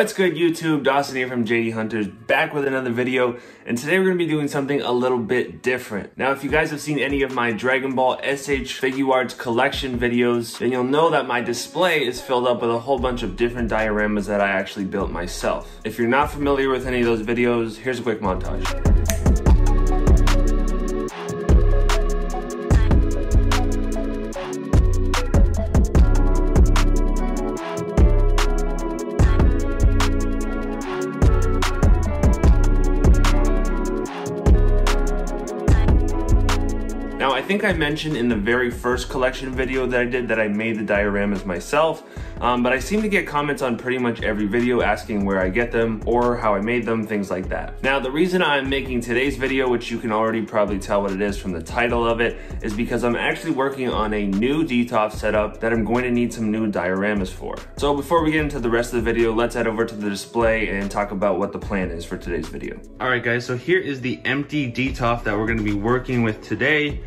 What's good, YouTube? Dawson here from JD Hunters, back with another video, and today we're going to be doing something a little bit different. Now, if you guys have seen any of my Dragon Ball SH Figuarts collection videos, then you'll know that my display is filled up with a whole bunch of different dioramas that I actually built myself. If you're not familiar with any of those videos, here's a quick montage. Now, I think I mentioned in the very first collection video that I did that I made the dioramas myself, but I seem to get comments on pretty much every video asking where I get them or how I made them, things like that. Now, the reason I'm making today's video, which you can already probably tell what it is from the title of it, is because I'm actually working on a new DTOF setup that I'm going to need some new dioramas for. So before we get into the rest of the video, let's head over to the display and talk about what the plan is for today's video. All right, guys, so here is the empty DTOF that we're going to be working with today.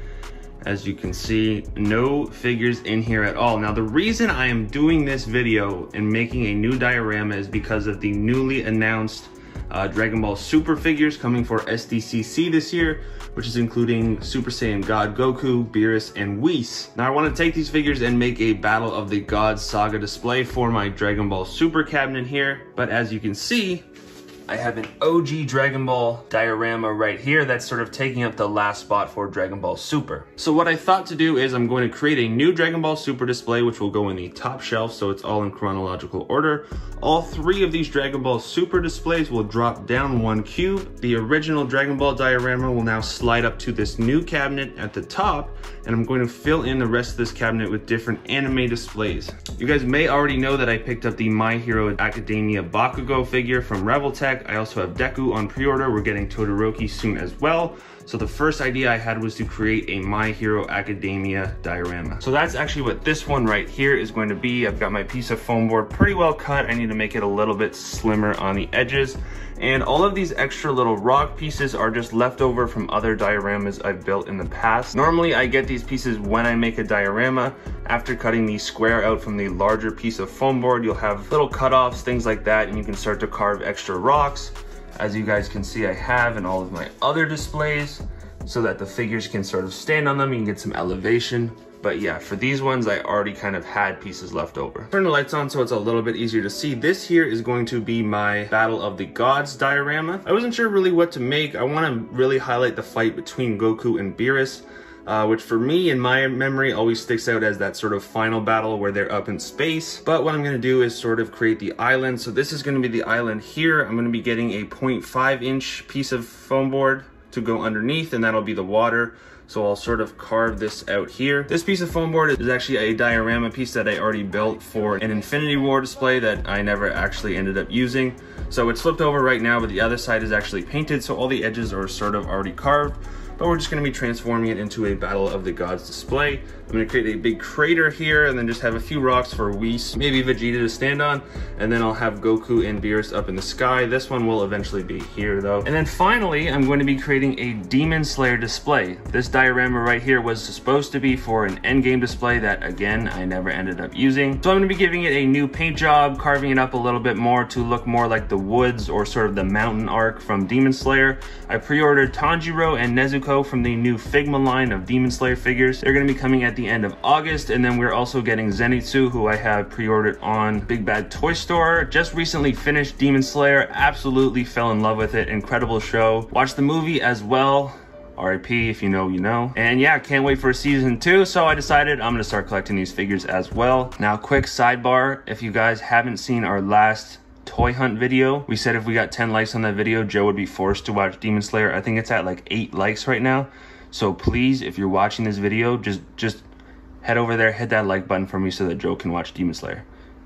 As you can see, no figures in here at all. Now, the reason I am doing this video and making a new diorama is because of the newly announced Dragon Ball Super figures coming for SDCC this year, which is including Super Saiyan God Goku, Beerus, and Whis. Now, I want to take these figures and make a Battle of the Gods saga display for my Dragon Ball Super cabinet here. But as you can see, I have an OG Dragon Ball diorama right here that's sort of taking up the last spot for Dragon Ball Super. So what I thought to do is I'm going to create a new Dragon Ball Super display, which will go in the top shelf, so it's all in chronological order. All three of these Dragon Ball Super displays will drop down one cube. The original Dragon Ball diorama will now slide up to this new cabinet at the top, and I'm going to fill in the rest of this cabinet with different anime displays. You guys may already know that I picked up the My Hero Academia Bakugo figure from Reveltech. I also have Deku on pre-order. We're getting Todoroki soon as well. So the first idea I had was to create a My Hero Academia diorama. So that's actually what this one right here is going to be. I've got my piece of foam board pretty well cut. I need to make it a little bit slimmer on the edges. And all of these extra little rock pieces are just left over from other dioramas I've built in the past. Normally I get these pieces when I make a diorama. After cutting the square out from the larger piece of foam board, you'll have little cutoffs, things like that, and you can start to carve extra rocks. As you guys can see, I have in all of my other displays so that the figures can sort of stand on them. You can get some elevation. But yeah, for these ones, I already kind of had pieces left over. Turn the lights on so it's a little bit easier to see. This here is going to be my Battle of the Gods diorama. I wasn't sure really what to make. I want to really highlight the fight between Goku and Beerus, which for me, in my memory, always sticks out as that sort of final battle where they're up in space. But what I'm going to do is sort of create the island. So this is going to be the island here. I'm going to be getting a 0.5-inch piece of foam board to go underneath, and that'll be the water. So I'll sort of carve this out here. This piece of foam board is actually a diorama piece that I already built for an Infinity War display that I never actually ended up using. So it's flipped over right now, but the other side is actually painted, so all the edges are sort of already carved. But we're just going to be transforming it into a Battle of the Gods display. I'm going to create a big crater here and then just have a few rocks for Whis, maybe Vegeta to stand on, and then I'll have Goku and Beerus up in the sky. This one will eventually be here though. And then finally, I'm going to be creating a Demon Slayer display. This diorama right here was supposed to be for an endgame display that, again, I never ended up using. So I'm going to be giving it a new paint job, carving it up a little bit more to look more like the woods or sort of the mountain arc from Demon Slayer. I pre-ordered Tanjiro and Nezuko from the new Figma line of Demon Slayer figures. They're going to be coming at the end of August, and then we're also getting Zenitsu, who I have pre-ordered on Big Bad Toy Store. Just recently finished Demon Slayer, absolutely fell in love with it. Incredible show. Watched the movie as well. RIP, if you know, you know. And yeah, can't wait for season 2, so I decided I'm gonna start collecting these figures as well. Now, quick sidebar, if you guys haven't seen our last toy hunt video, we said if we got 10 likes on that video, Joe would be forced to watch Demon Slayer. I think it's at like 8 likes right now. So please, if you're watching this video, just head over there, hit that like button for me so that Joe can watch Demon Slayer.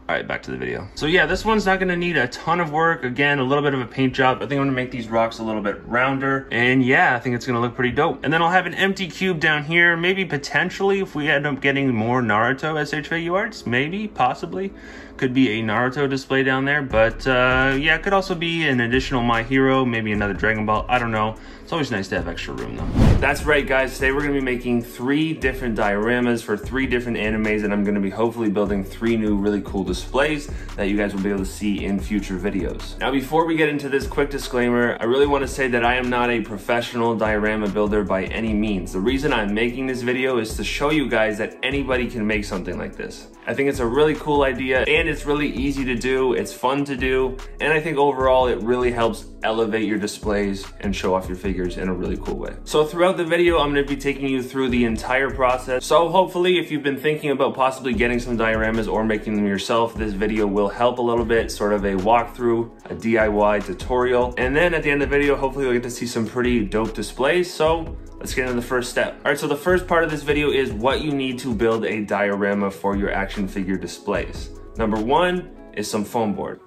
All right, back to the video. So yeah, this one's not gonna need a ton of work. Again, a little bit of a paint job. I think I'm gonna make these rocks a little bit rounder. And yeah, I think it's gonna look pretty dope. And then I'll have an empty cube down here. Maybe potentially, if we end up getting more Naruto SH Figuarts, maybe, possibly. Could be a Naruto display down there. But yeah, it could also be an additional My Hero, maybe another Dragon Ball. I don't know. It's always nice to have extra room though. That's right, guys. Today we're going to be making 3 different dioramas for 3 different animes, and I'm going to be hopefully building 3 new really cool displays that you guys will be able to see in future videos. Now, before we get into this, quick disclaimer, I really want to say that I am not a professional diorama builder by any means. The reason I'm making this video is to show you guys that anybody can make something like this. I think it's a really cool idea, and it's really easy to do, it's fun to do, and I think overall it really helps elevate your displays and show off your figures in a really cool way. So throughout the video, I'm going to be taking you through the entire process. So hopefully, if you've been thinking about possibly getting some dioramas or making them yourself, this video will help a little bit, sort of a walkthrough, a DIY tutorial. And then at the end of the video, hopefully you'll get to see some pretty dope displays. So let's get into the first step. All right, so the first part of this video is what you need to build a diorama for your action figure displays. Number 1 is some foam board.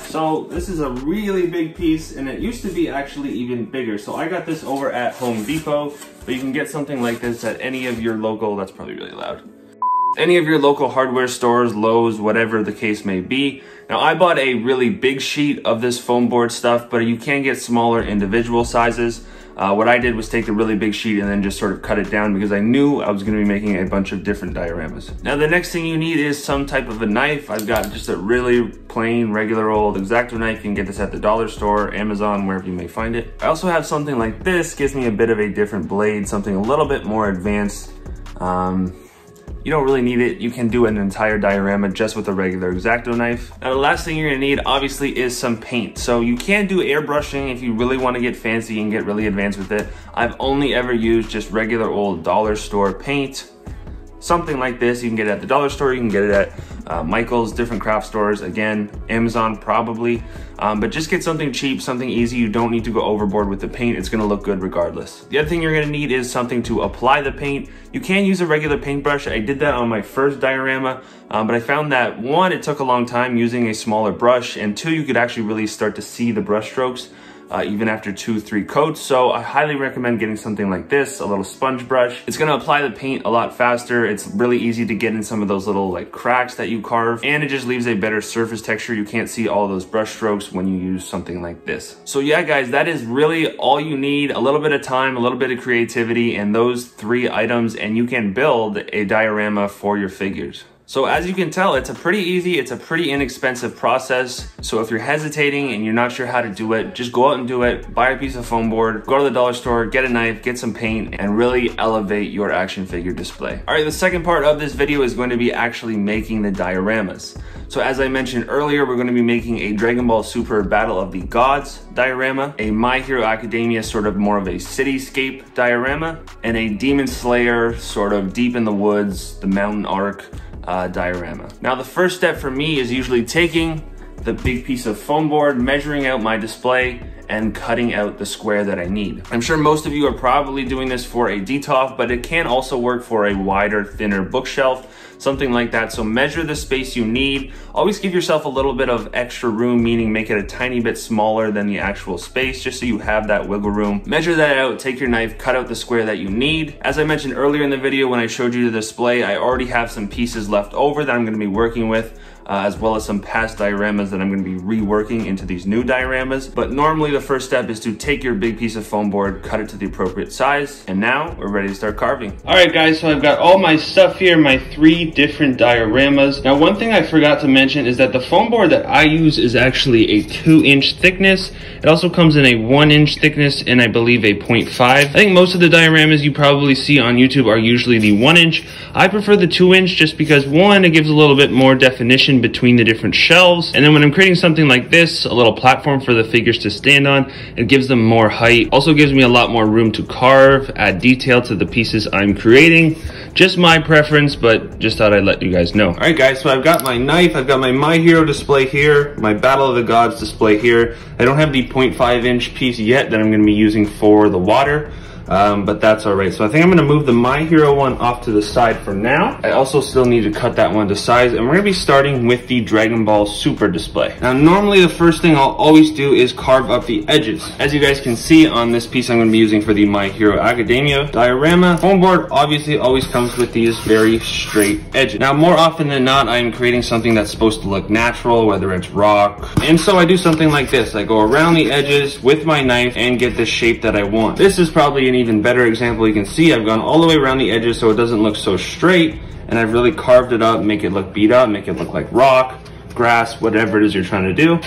So this is a really big piece, and it used to be actually even bigger. So I got this over at Home Depot, but you can get something like this at any of your local, that's probably really loud, any of your local hardware stores, Lowe's, whatever the case may be. Now, I bought a really big sheet of this foam board stuff, but you can get smaller individual sizes. What I did was take the really big sheet and then just sort of cut it down because I knew I was going to be making a bunch of different dioramas. Now, the next thing you need is some type of a knife. I've got just a really plain, regular old X-Acto knife. You can get this at the dollar store, Amazon, wherever you may find it. I also have something like this. Gives me a bit of a different blade, something a little bit more advanced. You don't really need it. You can do an entire diorama just with a regular X-Acto knife. Now, the last thing you're gonna need, obviously, is some paint. So you can do airbrushing if you really wanna get fancy and get really advanced with it. I've only ever used just regular old dollar store paint. Something like this, you can get it at the dollar store, you can get it at Michael's, different craft stores, again, Amazon probably. But just get something cheap, something easy. You don't need to go overboard with the paint. It's gonna look good regardless. The other thing you're gonna need is something to apply the paint. You can use a regular paintbrush. I did that on my first diorama, but I found that 1, it took a long time using a smaller brush, and 2, you could actually really start to see the brush strokes even after 2-3 coats. So I highly recommend getting something like this, a little sponge brush. It's gonna apply the paint a lot faster. It's really easy to get in some of those little like cracks that you carve, and it just leaves a better surface texture. You can't see all those brush strokes when you use something like this. So yeah, guys, that is really all you need. A little bit of time, a little bit of creativity, and those 3 items, and you can build a diorama for your figures. So as you can tell, it's a pretty easy, it's a pretty inexpensive process. So if you're hesitating and you're not sure how to do it, just go out and do it. Buy a piece of foam board, go to the dollar store, get a knife, get some paint, and really elevate your action figure display. All right, the second part of this video is going to be actually making the dioramas. So as I mentioned earlier, we're going to be making a Dragon Ball Super Battle of the Gods diorama, a My Hero Academia sort of more of a cityscape diorama, and a Demon Slayer sort of deep in the woods, the mountain arc diorama. Now, the first step for me is usually taking the big piece of foam board, measuring out my display, and cutting out the square that I need. I'm sure most of you are probably doing this for a DTOF, but it can also work for a wider, thinner bookshelf, something like that. So measure the space you need. Always give yourself a little bit of extra room, meaning make it a tiny bit smaller than the actual space, just so you have that wiggle room. Measure that out, take your knife, cut out the square that you need. As I mentioned earlier in the video when I showed you the display, I already have some pieces left over that I'm gonna be working with, as well as some past dioramas that I'm gonna be reworking into these new dioramas. But normally the first step is to take your big piece of foam board, cut it to the appropriate size, and now we're ready to start carving. All right, guys, so I've got all my stuff here, my 3 different dioramas. Now, one thing I forgot to mention is that the foam board that I use is actually a 2-inch thickness. It also comes in a 1-inch thickness and I believe a 0.5. I think most of the dioramas you probably see on YouTube are usually the 1-inch. I prefer the 2-inch just because, 1, it gives a little bit more definition between the different shelves, and then when I'm creating something like this, a little platform for the figures to stand on, it gives them more height. Also gives me a lot more room to carve, add detail to the pieces I'm creating. Just my preference, but just thought I'd let you guys know. All right, guys, so I've got my knife, I've got my Hero display here, my Battle of the Gods display here. I don't have the 0.5-inch piece yet that I'm gonna be using for the water. but that's all right. So I think I'm gonna move the My Hero one off to the side for now. I also still need to cut that one to size, and we're gonna be starting with the Dragon Ball Super display. Now, normally the first thing I'll always do is carve up the edges. As you guys can see on this piece I'm gonna be using for the My Hero Academia diorama, foam board obviously always comes with these very straight edges. Now, more often than not, I'm creating something that's supposed to look natural, whether it's rock. And so I do something like this. I go around the edges with my knife and get the shape that I want. This is probably an even better example. You can see I've gone all the way around the edges so it doesn't look so straight, and I've really carved it up, make it look beat up, make it look like rock, grass, whatever it is you're trying to do.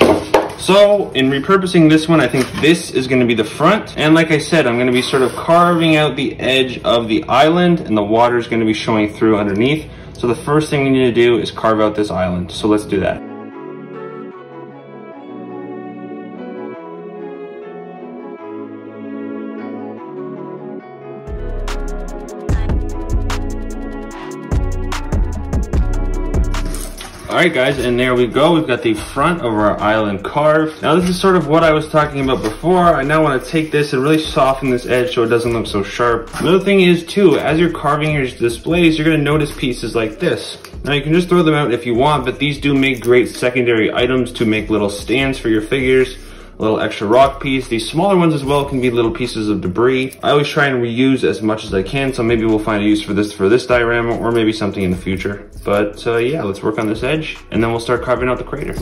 So in repurposing this one, I think this is going to be the front. And like I said, I'm going to be sort of carving out the edge of the island, and the water is going to be showing through underneath. So the first thing we need to do is carve out this island. So let's do that. All right, guys, and there we go. We've got the front of our island carved. Now, this is sort of what I was talking about before. I now want to take this and really soften this edge so it doesn't look so sharp. Another thing is, too, as you're carving your displays, you're going to notice pieces like this. Now, you can just throw them out if you want, but these do make great secondary items to make little stands for your figures. A little extra rock piece. These smaller ones as well can be little pieces of debris. I always try and reuse as much as I can, so maybe we'll find a use for this diorama, or maybe something in the future. But yeah, let's work on this edge, and then we'll start carving out the crater.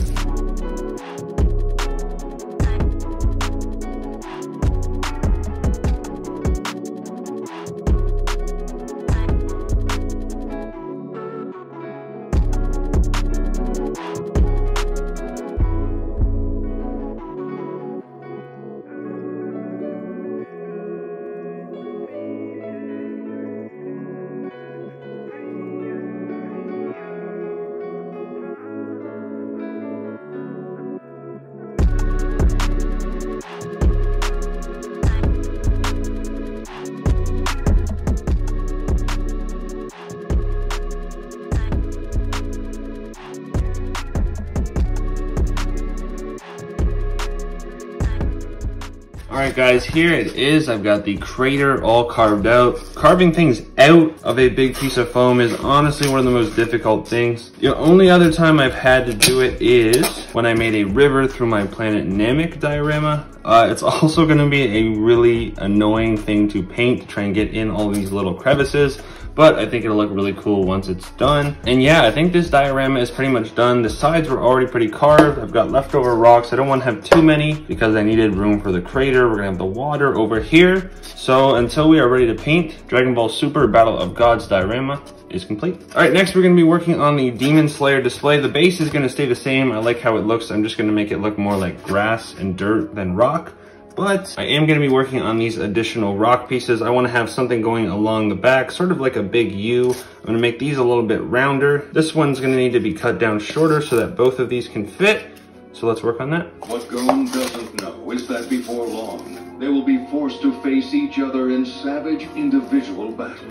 Alright guys, here it is. I've got the crater all carved out. Carving things out of a big piece of foam is honestly one of the most difficult things. The only other time I've had to do it is when I made a river through my Planet Namek diorama. It's also going to be a really annoying thing to paint, to try and get in all these little crevices, but I think it'll look really cool once it's done. And yeah, I think this diorama is pretty much done. The sides were already pretty carved. I've got leftover rocks. I don't want to have too many because I needed room for the crater. We're gonna have the water over here. So until we are ready to paint, Dragon Ball Super Battle of Gods diorama is complete. All right, next we're gonna be working on the Demon Slayer display. The base is gonna stay the same. I like how it looks. I'm just gonna make it look more like grass and dirt than rock. But I am going to be working on these additional rock pieces. I want to have something going along the back, sort of like a big U. I'm going to make these a little bit rounder. This one's going to need to be cut down shorter so that both of these can fit. So let's work on that. What Gon doesn't know is that before long, they will be forced to face each other in savage individual battle.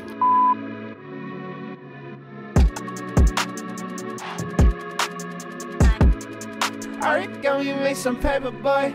Alright, go you make some paper, boy.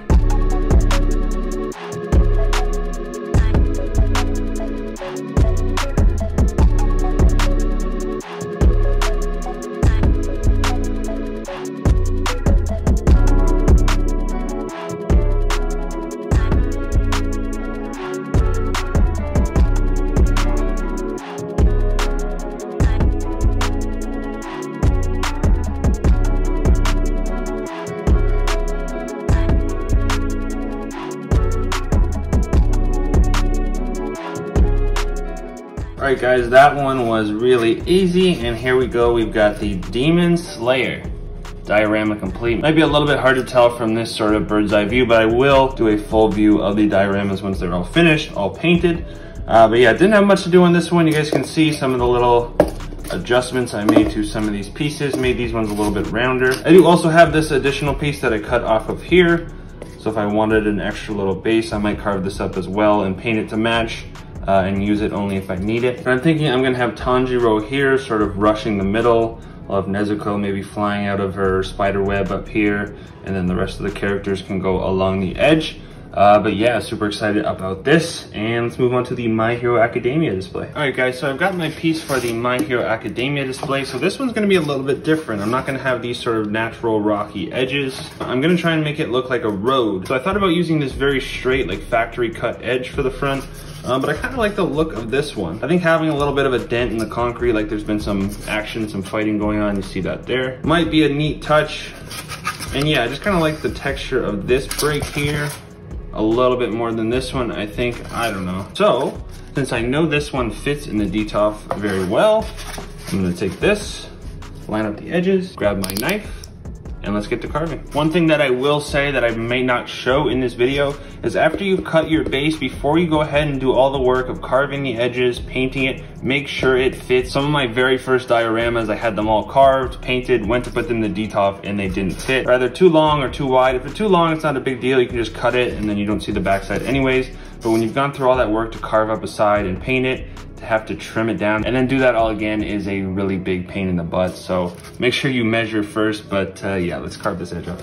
Alright guys, that one was really easy, and here we go. We've got the Demon Slayer diorama complete. Might be a little bit hard to tell from this sort of bird's eye view, but I will do a full view of the dioramas once they're all finished, all painted. But yeah, didn't have much to do on this one. You guys can see some of the little adjustments I made to some of these pieces, made these ones a little bit rounder. I do also have this additional piece that I cut off of here. So if I wanted an extra little base, I might carve this up as well and paint it to match. And use it only if I need it. And I'm thinking I'm gonna have Tanjiro here, sort of rushing the middle. I'll have Nezuko maybe flying out of her spider web up here, and then the rest of the characters can go along the edge. But yeah, super excited about this, and let's move on to the My Hero Academia display. All right guys, so I've got my piece for the My Hero Academia display. So this one's gonna be a little bit different. I'm not gonna have these sort of natural rocky edges. I'm gonna try and make it look like a road. So I thought about using this very straight, like factory cut edge for the front. But I kind of like the look of this one. I think having a little bit of a dent in the concrete, like there's been some action, some fighting going on, you see that there. Might be a neat touch. And yeah, I just kind of like the texture of this break here a little bit more than this one, I think. I don't know. So, since I know this one fits in the detoff very well, I'm gonna take this, line up the edges, grab my knife, and let's get to carving. One thing that I will say that I may not show in this video is after you've cut your base, before you go ahead and do all the work of carving the edges, painting it, make sure it fits. Some of my very first dioramas, I had them all carved, painted, went to put them in the detoff, and they didn't fit. They're either too long or too wide. If they're too long, it's not a big deal. You can just cut it and then you don't see the backside anyways. But when you've gone through all that work to carve up a side and paint it, to have to trim it down and then do that all again is a really big pain in the butt. So make sure you measure first, but yeah, let's carve this edge up.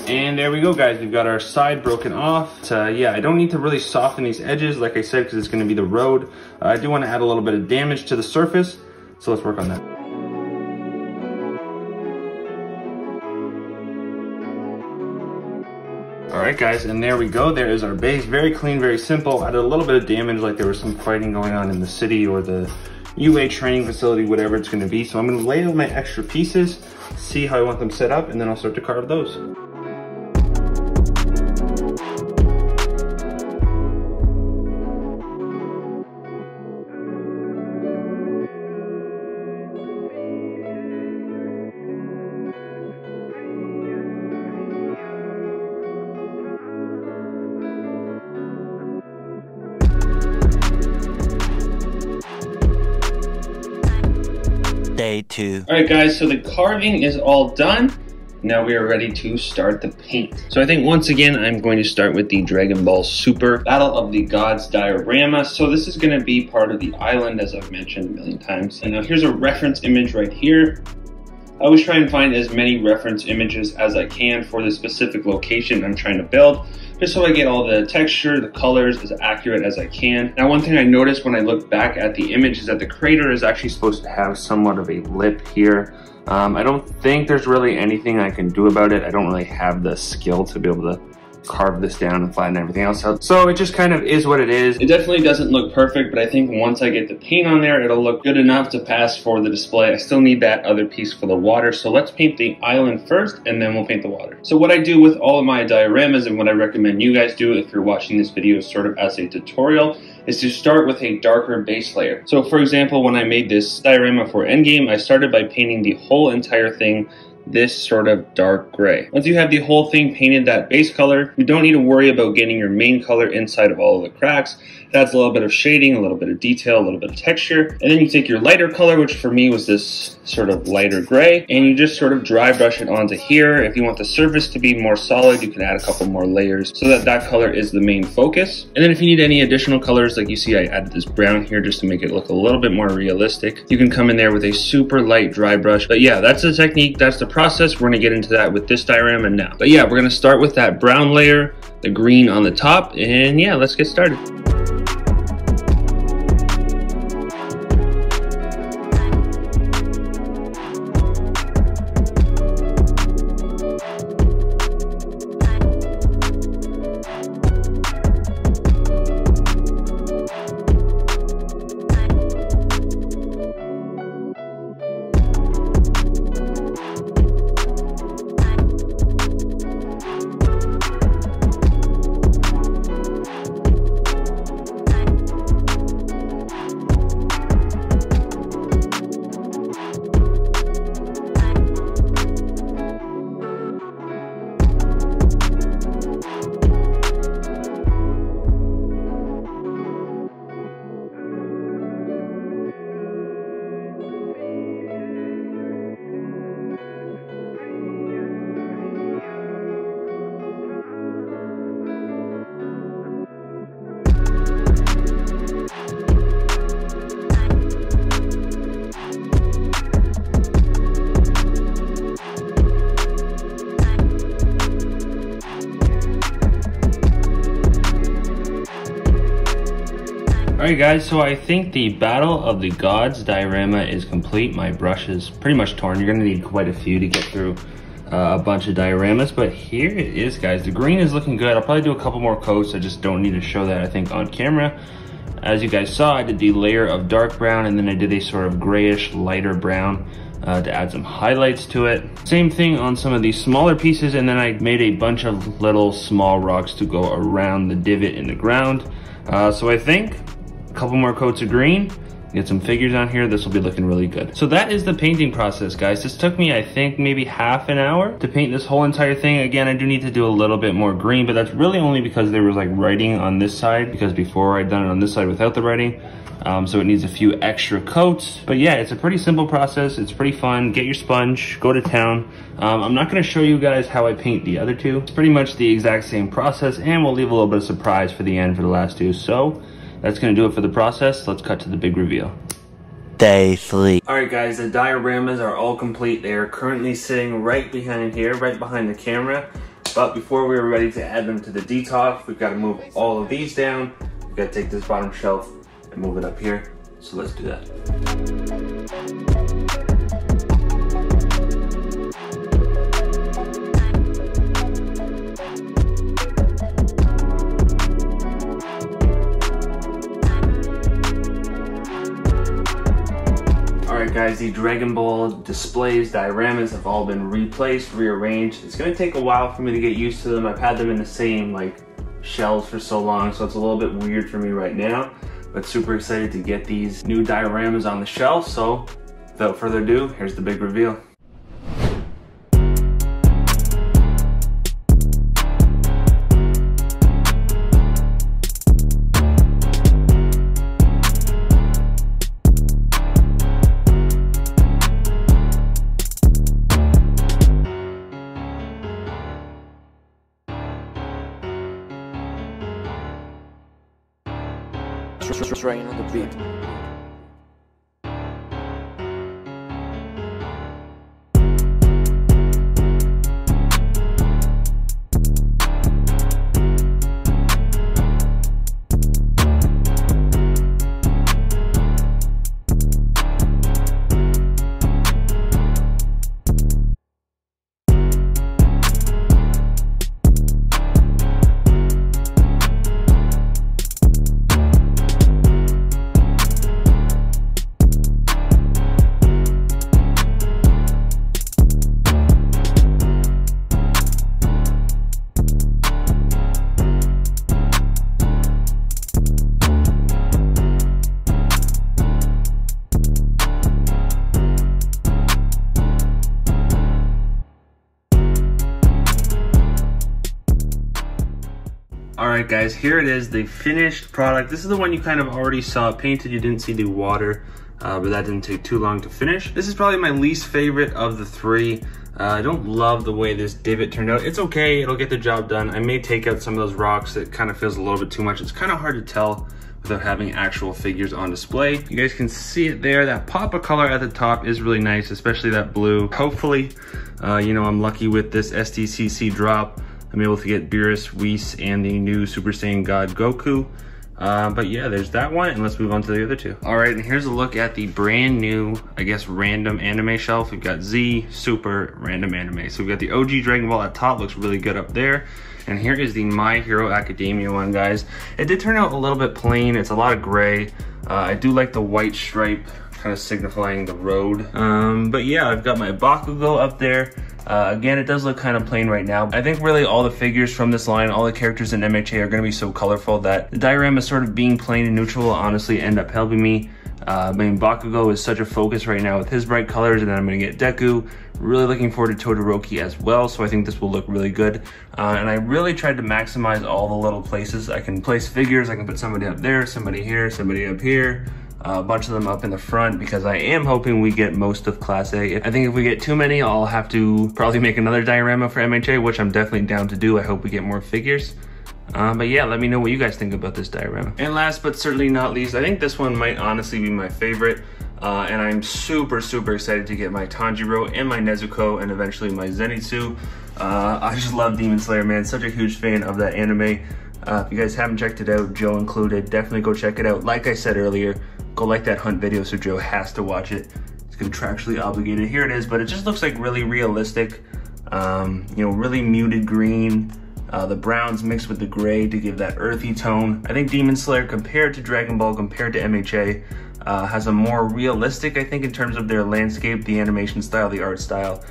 And there we go guys, we've got our side broken off. Yeah, I don't need to really soften these edges like I said, because it's going to be the road. I do want to add a little bit of damage to the surface, so let's work on that. All right guys, and there we go. There is our base, very clean, very simple. Added a little bit of damage, like there was some fighting going on in the city or the UA training facility, whatever it's gonna be. So I'm gonna lay out my extra pieces, see how I want them set up, and then I'll start to carve those. Day 2. All right guys, so the carving is all done. Now we are ready to start the paint. So I think once again, I'm going to start with the Dragon Ball Super Battle of the Gods diorama. So this is going to be part of the island, as I've mentioned a million times. And now here's a reference image right here. I always try and find as many reference images as I can for the specific location I'm trying to build, just so I get all the texture, the colors as accurate as I can. Now, one thing I noticed when I look back at the image is that the crater is actually supposed to have somewhat of a lip here. I don't think there's really anything I can do about it. I don't really have the skill to be able to carve this down and flatten everything else out. So it just kind of is what it is. It definitely doesn't look perfect, but I think once I get the paint on there, it'll look good enough to pass for the display. I still need that other piece for the water. So let's paint the island first and then we'll paint the water. So what I do with all of my dioramas and what I recommend you guys do if you're watching this video sort of as a tutorial is to start with a darker base layer. So for example, when I made this diorama for Endgame, I started by painting the whole entire thing this sort of dark gray. Once you have the whole thing painted that base color, you don't need to worry about getting your main color inside of all of the cracks. It adds a little bit of shading, a little bit of detail, a little bit of texture. And then you take your lighter color, which for me was this sort of lighter gray, and you just sort of dry brush it onto here. If you want the surface to be more solid, you can add a couple more layers so that that color is the main focus. And then if you need any additional colors, like you see I added this brown here just to make it look a little bit more realistic. You can come in there with a super light dry brush. But yeah, that's the technique, that's the process. We're gonna get into that with this diorama now. But yeah, we're gonna start with that brown layer, the green on the top, and yeah, let's get started. Alright guys, so I think the Battle of the Gods diorama is complete. My brush is pretty much torn. You're gonna need quite a few to get through a bunch of dioramas, but here it is, guys. The green is looking good. I'll probably do a couple more coats. I just don't need to show that, I think, on camera. As you guys saw, I did the layer of dark brown, and then I did a sort of grayish lighter brown to add some highlights to it. Same thing on some of these smaller pieces, and then I made a bunch of little small rocks to go around the divot in the ground. So I think a couple more coats of green, get some figures on here, this will be looking really good. So that is the painting process, guys. This took me, I think, maybe half an hour to paint this whole entire thing. Again, I do need to do a little bit more green, but that's really only because there was like writing on this side, because before I'd done it on this side without the writing. So it needs a few extra coats. But yeah, it's a pretty simple process. It's pretty fun. Get your sponge, go to town. I'm not gonna show you guys how I paint the other two. It's pretty much the exact same process, and we'll leave a little bit of surprise for the end for the last two. So that's gonna do it for the process. Let's cut to the big reveal. Day 3. Alright guys, the dioramas are all complete. They are currently sitting right behind here, right behind the camera. But before we were ready to add them to the detox, we've got to move all of these down. We've got to take this bottom shelf and move it up here. So let's do that. Alright guys, the Dragon Ball displays, dioramas have all been replaced, rearranged. It's going to take a while for me to get used to them. I've had them in the same like shelves for so long, so it's a little bit weird for me right now. But super excited to get these new dioramas on the shelf. So without further ado, here's the big reveal. Train on the beat. Alright guys, here it is, the finished product. This is the one you kind of already saw painted. You didn't see the water, but that didn't take too long to finish. This is probably my least favorite of the three. I don't love the way this divot turned out. It's okay, it'll get the job done. I may take out some of those rocks. It kind of feels a little bit too much. It's kind of hard to tell without having actual figures on display. You guys can see it there. That pop of color at the top is really nice, especially that blue. Hopefully, you know, I'm lucky with this SDCC drop. I'm able to get Beerus, Whis, and the new Super Saiyan God Goku. But yeah, there's that one, and let's move on to the other two. All right, and here's a look at the brand new, I guess, random anime shelf. We've got Z, Super, random anime. So we've got the OG Dragon Ball at top, looks really good up there. And here is the My Hero Academia one, guys. It did turn out a little bit plain. It's a lot of gray. I do like the white stripe, kind of signifying the road. But yeah, I've got my Bakugo up there. Again, it does look kind of plain right now. I think really all the figures from this line, all the characters in MHA are going to be so colorful that the diorama sort of being plain and neutral will honestly end up helping me. I mean, Bakugo is such a focus right now with his bright colors, and then I'm going to get Deku. Really looking forward to Todoroki as well, so I think this will look really good. And I really tried to maximize all the little places I can place figures. I can put somebody up there, somebody here, somebody up here. A bunch of them up in the front because I am hoping we get most of Class A. I think if we get too many, I'll have to probably make another diorama for MHA, which I'm definitely down to do. I hope we get more figures. But yeah, let me know what you guys think about this diorama. And last but certainly not least, I think this one might honestly be my favorite. And I'm super excited to get my Tanjiro and my Nezuko and eventually my Zenitsu. I just love Demon Slayer, man. Such a huge fan of that anime. If you guys haven't checked it out, Joe included, definitely go check it out. Like I said earlier, go like that hunt video so Joe has to watch it. It's contractually obligated. Here it is, but it just looks like really realistic. You know, really muted green. The browns mixed with the gray to give that earthy tone. I think Demon Slayer, compared to Dragon Ball, compared to MHA, has a more realistic, I think, in terms of their landscape, the animation style, the art style.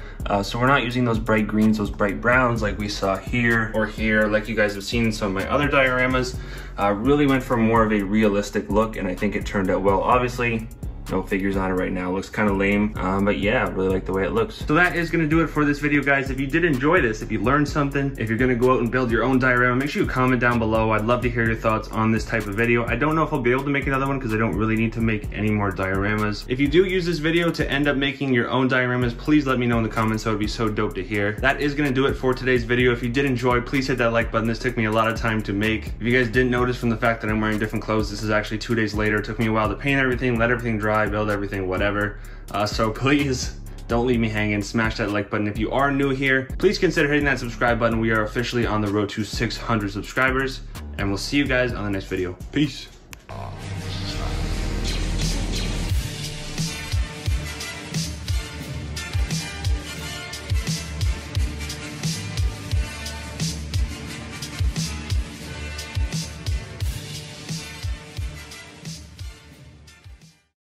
So we're not using those bright greens, those bright browns like we saw here or here, like you guys have seen in some of my other dioramas. Really went for more of a realistic look, and I think it turned out well. Obviously, no figures on it right now. It looks kind of lame, but yeah, I really like the way it looks. So that is gonna do it for this video, guys. If you did enjoy this, if you learned something, if you're gonna go out and build your own diorama, make sure you comment down below. I'd love to hear your thoughts on this type of video. I don't know if I'll be able to make another one because I don't really need to make any more dioramas. If you do use this video to end up making your own dioramas, please let me know in the comments. That would be so dope to hear. That is gonna do it for today's video. If you did enjoy, please hit that like button. This took me a lot of time to make. If you guys didn't notice from the fact that I'm wearing different clothes, this is actually 2 days later. It took me a while to paint everything, let everything dry, build everything, whatever. So please don't leave me hanging. Smash that like button. If you are new here, please consider hitting that subscribe button. We are officially on the road to 600 subscribers, and we'll see you guys on the next video. Peace.